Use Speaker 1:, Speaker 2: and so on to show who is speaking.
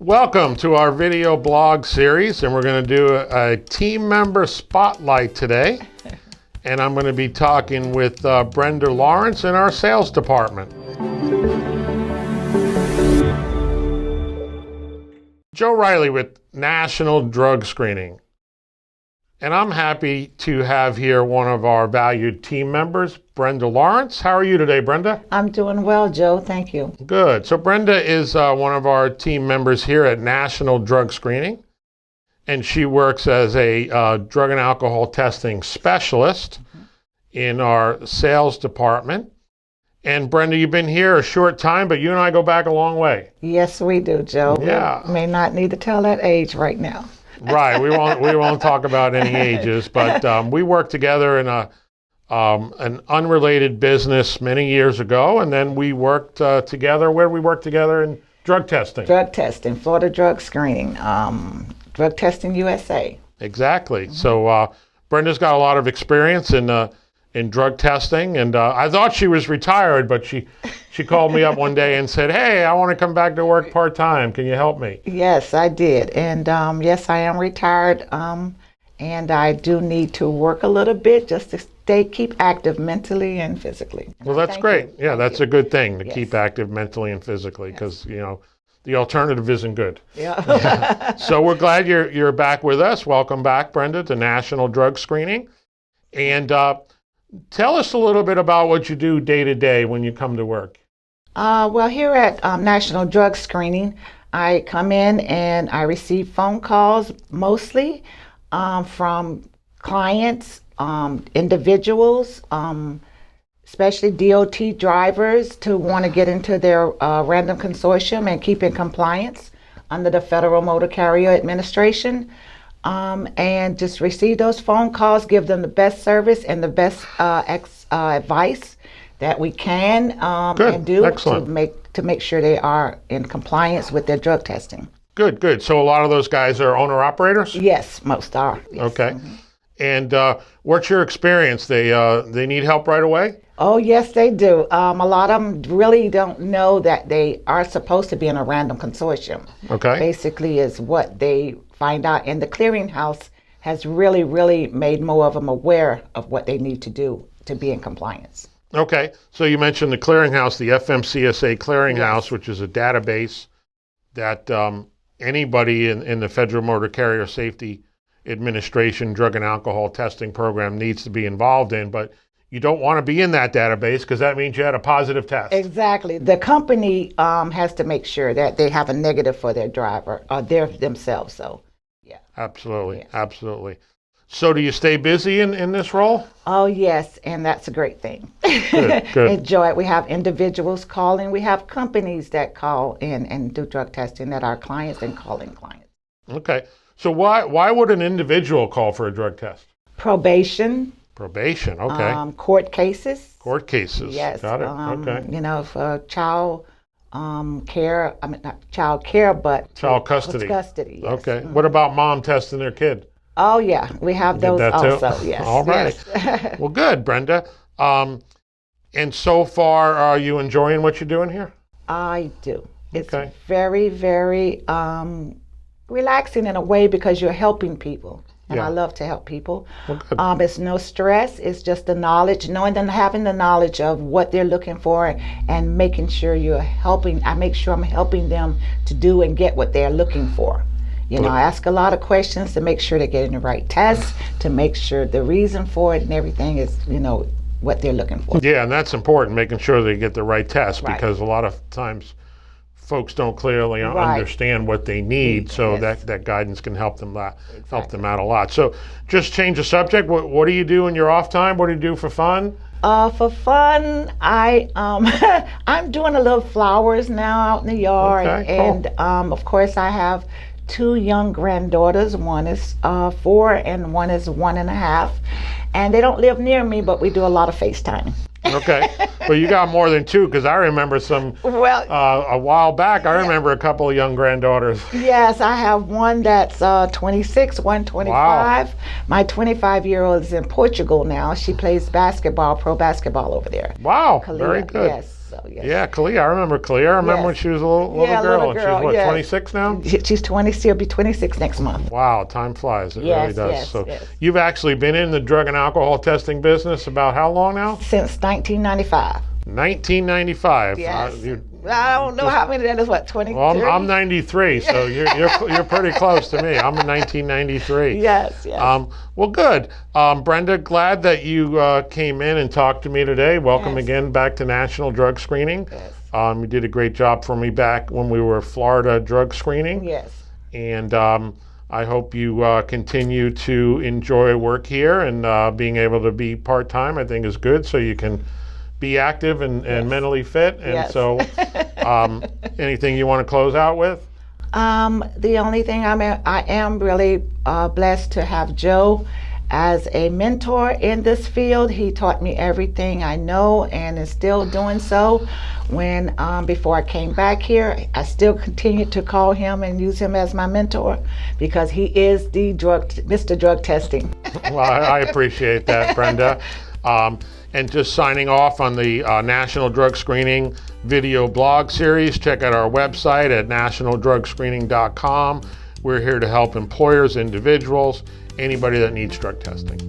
Speaker 1: Welcome to our video blog series, and we're going to do a team member spotlight today. And I'm going to be talking with Brenda Lawrence in our sales department. Joe Reilly with National Drug Screening. And I'm happy to have here one of our valued team members, Brenda Lawrence. How are you today, Brenda?
Speaker 2: I'm doing well, Joe. Thank you.
Speaker 1: Good. So Brenda is one of our team members here at National Drug Screening, and she works as a drug and alcohol testing specialist in our sales department. And Brenda, you've been here a short time, but you and I go back a long way.
Speaker 2: Yes, we do, Joe.
Speaker 1: Yeah.
Speaker 2: We may not need to tell that age right now.
Speaker 1: Right. We won't talk about any ages, but we worked together in an unrelated business many years ago, and then we worked together. Where we worked together in drug testing.
Speaker 2: Drug testing, Florida Drug Screening, Drug Testing USA.
Speaker 1: Exactly. So Brenda's got a lot of experience in drug testing, and I thought she was retired, but she called me up one day and said, "Hey, I want to come back to work part-time. Can you help me?"
Speaker 2: Yes, I did. And yes, I am retired, and I do need to work a little bit just to keep active mentally and physically.
Speaker 1: Well, that's great. Yeah, that's a good thing to
Speaker 2: Yes.
Speaker 1: keep active mentally and physically, because the alternative isn't good.
Speaker 2: Yeah.
Speaker 1: So we're glad you're back with us. Welcome back, Brenda, to National Drug Screening. And tell us a little bit about what you do day to day when you come to work.
Speaker 2: Well, here at National Drug Screening, I come in and I receive phone calls mostly from clients, individuals, especially DOT drivers to want to get into their random consortium and keep in compliance under the Federal Motor Carrier Administration. And just receive those phone calls, give them the best service and the best advice that we can and do to make sure they are in compliance with their drug testing.
Speaker 1: Good. So a lot of those guys are owner-operators?
Speaker 2: Yes, most are. Yes.
Speaker 1: Okay. And what's your experience? They need help right away?
Speaker 2: Oh, yes, they do. A lot of them really don't know that they are supposed to be in a random consortium.
Speaker 1: Okay.
Speaker 2: Basically is what they find out. And the clearinghouse has really made more of them aware of what they need to do to be in compliance.
Speaker 1: Okay. So you mentioned the clearinghouse, the FMCSA clearinghouse,
Speaker 2: Yes.
Speaker 1: which is a database that anybody in the Federal Motor Carrier Safety Administration drug and alcohol testing program needs to be involved in, but you don't want to be in that database because that means you had a positive test.
Speaker 2: Exactly. The company has to make sure that they have a negative for their driver or themselves. So, yeah.
Speaker 1: Absolutely.
Speaker 2: Yes.
Speaker 1: Absolutely. So do you stay busy in this role?
Speaker 2: Oh, yes. And that's a great thing.
Speaker 1: Good.
Speaker 2: Enjoy it. We have individuals calling. We have companies that call in and do drug testing that are clients and calling clients.
Speaker 1: Okay. So why would an individual call for a drug test?
Speaker 2: Probation.
Speaker 1: Okay.
Speaker 2: Court cases.
Speaker 1: Court cases.
Speaker 2: Yes.
Speaker 1: Got it. Okay.
Speaker 2: For child care. I mean, not child care, but
Speaker 1: Child custody.
Speaker 2: Custody. Yes.
Speaker 1: Okay. What about mom testing their kid?
Speaker 2: Oh yeah, we have those
Speaker 1: that too?
Speaker 2: also. Yes.
Speaker 1: All right.
Speaker 2: Yes.
Speaker 1: Well, good, Brenda. And so far, are you enjoying what you're doing here?
Speaker 2: I do. It's
Speaker 1: Okay.
Speaker 2: very relaxing in a way because you're helping people. And
Speaker 1: Yeah.
Speaker 2: I love to help people.
Speaker 1: Well, good.
Speaker 2: It's no stress. It's just the knowledge, knowing them, having the knowledge of what they're looking for, and making sure you're helping. I make sure I'm helping them to do and get what they're looking for. I ask a lot of questions to make sure they're getting the right tests, to make sure the reason for it and everything is, what they're looking for.
Speaker 1: Yeah, and that's important, making sure they get the right test,
Speaker 2: Right.
Speaker 1: because a lot of times folks don't clearly
Speaker 2: Right.
Speaker 1: understand what they need, so
Speaker 2: Yes.
Speaker 1: that guidance can help them out a lot. So just change the subject. What do you do in your off time? What do you do for fun?
Speaker 2: For fun, I'm doing a little flowers now out in the yard,
Speaker 1: Okay, cool.
Speaker 2: and of course I have 2 young granddaughters. One is 4 and one is 1.5, and they don't live near me, but we do a lot of FaceTime.
Speaker 1: Okay. Well, you got more than 2, because I remember
Speaker 2: Well,
Speaker 1: a while back, I remember a couple of young granddaughters.
Speaker 2: yes, I have one that's 26, one 25.
Speaker 1: Wow.
Speaker 2: My 25-year-old is in Portugal now. She plays basketball, pro basketball over there.
Speaker 1: Wow,
Speaker 2: Kalia,
Speaker 1: very good.
Speaker 2: Yes. So yes.
Speaker 1: Yeah, Kalia. I remember Kalia. I remember
Speaker 2: Yes.
Speaker 1: when she was a little
Speaker 2: Yeah,
Speaker 1: girl.
Speaker 2: little
Speaker 1: And
Speaker 2: girl,
Speaker 1: she's what,
Speaker 2: yes.
Speaker 1: 26 now?
Speaker 2: She's 20. She'll be 26 next month.
Speaker 1: Wow, time flies. It really
Speaker 2: Yes,
Speaker 1: does.
Speaker 2: yes,
Speaker 1: So
Speaker 2: yes.
Speaker 1: you've actually been in the drug and alcohol testing business about how long now?
Speaker 2: Since 1995.
Speaker 1: 1995.
Speaker 2: Yes. I don't know how many that is. What, 20?
Speaker 1: Well, I'm 93, so you're pretty close to me. I'm in 1993.
Speaker 2: Yes, yes.
Speaker 1: Well, good. Brenda, glad that you came in and talked to me today. Welcome
Speaker 2: Yes.
Speaker 1: again back to National Drug Screening.
Speaker 2: Yes.
Speaker 1: You did a great job for me back when we were Florida drug screening.
Speaker 2: Yes.
Speaker 1: And I hope you continue to enjoy work here, and being able to be part-time I think is good, so you can be active and mentally fit. And
Speaker 2: Yes.
Speaker 1: so anything you want to close out with?
Speaker 2: The only thing I am really blessed to have Joe as a mentor in this field. He taught me everything I know and is still doing so. When before I came back here, I still continue to call him and use him as my mentor because he is the Mr. Drug Testing.
Speaker 1: Well, I appreciate that, Brenda. And just signing off on the National Drug Screening video blog series, check out our website at nationaldrugscreening.com. We're here to help employers, individuals, anybody that needs drug testing.